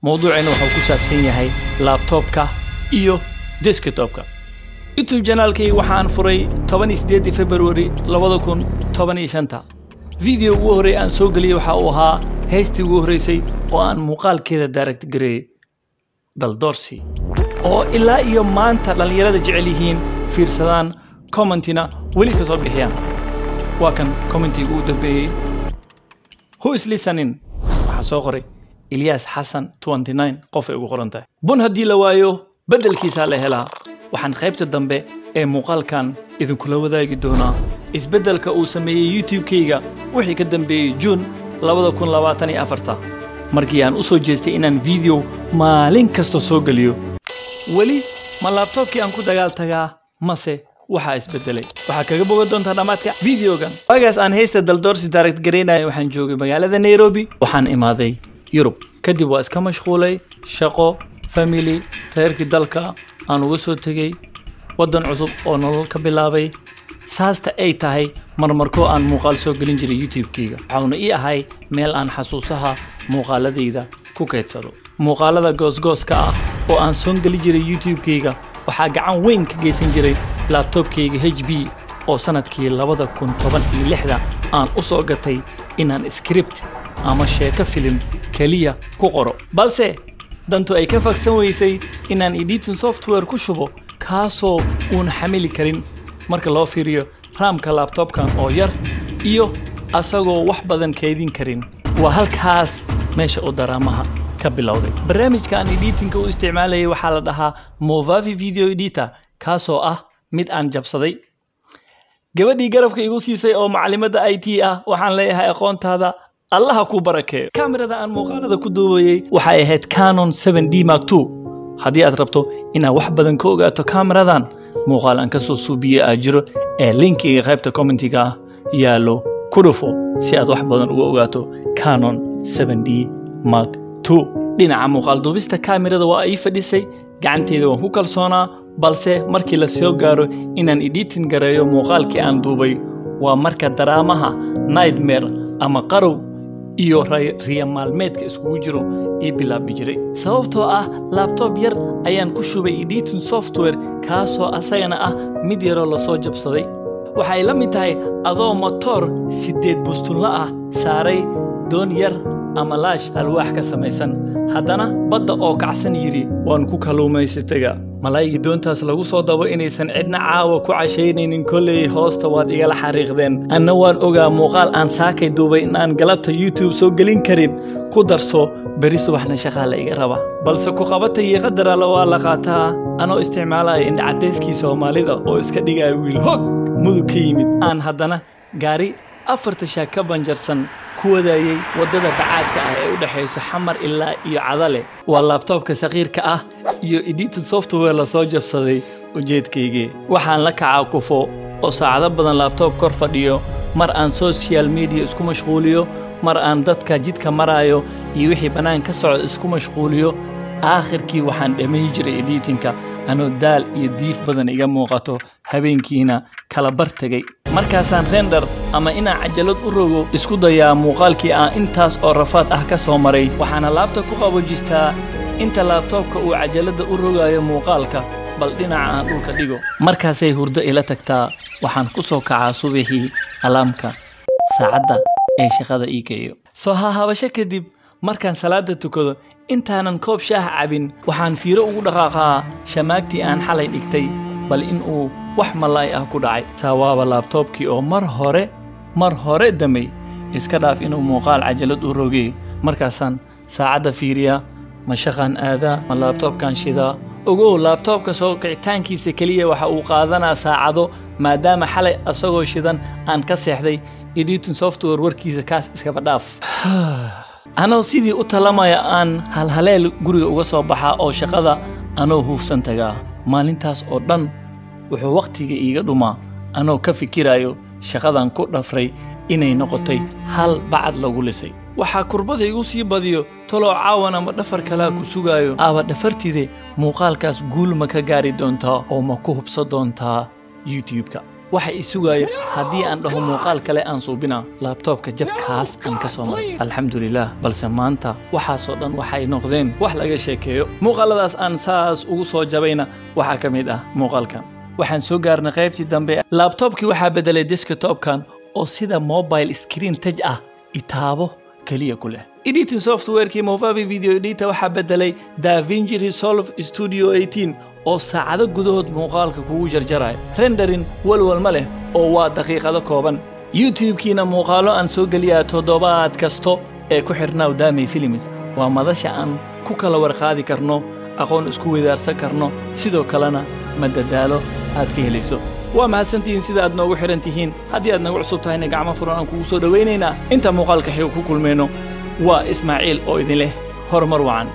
موضوعنا wuxuu ku saabsan yahay laptopka iyo desktopka. YouTube channelkii waxaan furay 18 February 2015. Video ugu horeeyay aan soo galiyay waxa uu ahaa heestii ugu horeysay oo aan muuqaalkeeda direct gareeyay Daldoorsi oo ilaa iyo maanta dhalinyarada jecel yihiin fiirsadaan commentina weli ka soo bixiyaan. waa kan commentiga ugu dambeeyay Who is listening? waxa soo qoray Ilyas Hassan 29 qof ay ugu qoran tahay. Bun hadii la waayo bedelkiisa la helaa. waxaan qaybta dambe ee muuqaalkan idin kula wadaagi doonaa isbedelka uu sameeyay YouTube-kayga wixii ka dambeeyay June 2024 markii aan u soo jeestay inaan video maalin kasta soo galiyo. wali ma laptopkii aan ku dagaal tagaa mase waxa isbedelay waxa kaga bogan doontaa dhamaadka videogan. Waagaas aan heesta Daldoorsi direct gareynay waxaan joogay magaalada Nairobi waxaan imaaday Europe kadib waa iska mashquulay shaqo family reerkii dalka aan uga soo tagay wadan cusub oo nolol ka bilaabay saasta ay tahay marmarkoo aan muuqaal soo galin jiray YouTube-kayga waxaana ii ahay meel aan xasuusaha muuqaaladayda ku kaydsado. muuqaalada goosgooska ah oo aan soo gali jiray YouTube-kayga waxaa gacan weyn ka geysan jiray laptopkayga HP oo sanadkii 2016 aan u soo gatay inaan script ama sheeko film kaliya ku qoro balse dantu ay ka fagsan weysay inaan editing software ku shubo kaasoo uun xamili karin marka loo fiiriyo RAM-ka laptopkan oo yar iyo asagoo wax badan kaydin karin. waa halkaas meesha u daraamaha ka bilowday. barnaamijkan editingka u isticmaalayay waxaa la dhahaa Movavi Video Editor kaasoo ah mid aan jabsaday. gabadhii garabka igu siisay oo macallimada IT ah waxaan leeyahay aqoontaada Allah ku barakeeyo. Kamerada aan muuqaalada ku duubayay waxay ahayd Canon 7D Mark II. haddii aad rabto inaad wax badan ka ogaato kameradan muuqaal aan ka soo suubiye ajiro ee linkiga qaybta commentiga yaalo ku dhufo si aad wax badan uga ogaato Canon 7D Mark II. dhinaca muuqaal duubista kamerada waa ay fadhisay gacanteeda waan ku kalsoonaa balse markii la soo gaaro inaan editing gareeyo muuqaalkii aan duubay waa marka daraamaha nightmare ama qarow iyo riya maalmeedka iskugu jiro ee bilaabi jiray sababtoo ah laptop yar ayaan ku shubay editing software kaasoo asagana ah mid yar oo la soo jabsaday. waxay la mid tahay adoo motor 8 bustunla ah saaray doon yar ama laash alwaax ka samaysan haddana badda oo kacsan yiri waan ku kaluumaysataga malaayigi doontaas lagu soo dabo inaysan cidna caawa ku cashaynaynin kolley hoosta waad igala xariiqdeen anna waan ogaa muuqaal aan saakay duubay in aan galabta YouTube soo gelin karin ku darso bari subaxna shaqaale iga raba balse ku qabatay qadar alla waa la qaataa anoo isticmaalay in cadeyskii Soomaalida oo iska dhigay wiil hog mudug ka yimid aan haddana gaari afarta shaaka banjarsan ku wadaayay wadada bacaadka ah ee u dhaxayso xamar ilaa iyo cadale waa laptopka saqiirka ah iyo editing software la soo jabsaday ujeedkayga waxaan la kacaa kufo oo saacado badan laptop kor fadhiyo mar aan social media isku mashquuliyo mar aan dadka jidka maraayo iyo wixii banaan ka socdo isku mashquuliyo aakhirkii waxaan dhamay jiray editingka anoo daal iyo diif badan iga muuqato habeenkiina kala bartagay markaasaan render ama inaan cajalad u rogo isku dayaa muuqaalkii aan intaas oo rafaad ah ka soo maray waxaana laabta ku qabojistaa inta laptopka uu cajalada u rogayo muuqaalka bal dhinaca aan dhulka dhigo markaasay hurdo ila tagtaa waxaan ku soo kacaa subaxii alaamka saacada ee shaqada ii kayo soo habasho kadib markaan salaada tukado intaanan koob shaah cabin waxaan fiiro ugu dhaqaaqaa shamaagtii aan xalay dhigtay bal in uu wax malaay ah ku dhacay sawaaba laptopkii oo mar hore damay iska dhaaf inuu muuqaal cajalad u rogay markaasaan saacada fiiriya ma shaqan aada ma laptopkan shida ogow laptopka soo kicitaankiisa kaliya waxa uu qaadanaa saacado maadaama xalay asagoo shidan aan ka seexday editing software warkiisa kaas iska badhaaf anoo sidii u talamaya aan halhaleel guriga uga soo baxaa oo shaqada anoo huufsan tagaa maalintaas oo dhan wuxuu waqtiga iiga dhumaa anoo ka fikirayo shaqadan ku dhafray inay noqotay hal bacad lagu lisay waxaa kurbada igu sii badiyo talo caawana ma dhafar kala ku sugayo aba dhafartide muuqaalkaas guul ma ka gaari doontaa oo ma ku hubsan doontaa YouTube-ka waxa i sugayo haddii aan dhaho muuqaal kale aan suubina laabtoobka jabkaas aan ka soo maray alxamdulilah balse maanta waxaasoo dhan waxay noqdeen wax laga sheekeeyo muuqaaladaas aan saas ugu soo jabayna waxaa ka mid ah muuqaalkan waxaan soo gaarnay qaybtii dambe laabtoobkii waxaa bedelay desktopkan oo sida mobile screen touch ah itaabo kaliya ku leh editing software-kii Movavi video editor waxaa bedelay DaVinci Resolve Studio 18 oo saacado gudahood muuqaalka kugu jarjaraya rendering walwal ma leh oo waa daqiiqado kooban YouTube-kiina muuqaalo aan soo geliyaa toddobaad kasto ee ku xirnaa Udemy Films waa madasha aan ku kala warqaadi karno aqoon isku wadaarsan karno sidoo kalena madadaalo aad ka helayso waa mahadsantihiin sida aad noogu xiran tihiin haddii aad nagu cusub tahayna gacmo furan aan kugu soo dhawaynaynaa inta muuqaalka xiga ku kulmayno waa Ismaaciil oo idin leh horumar wacan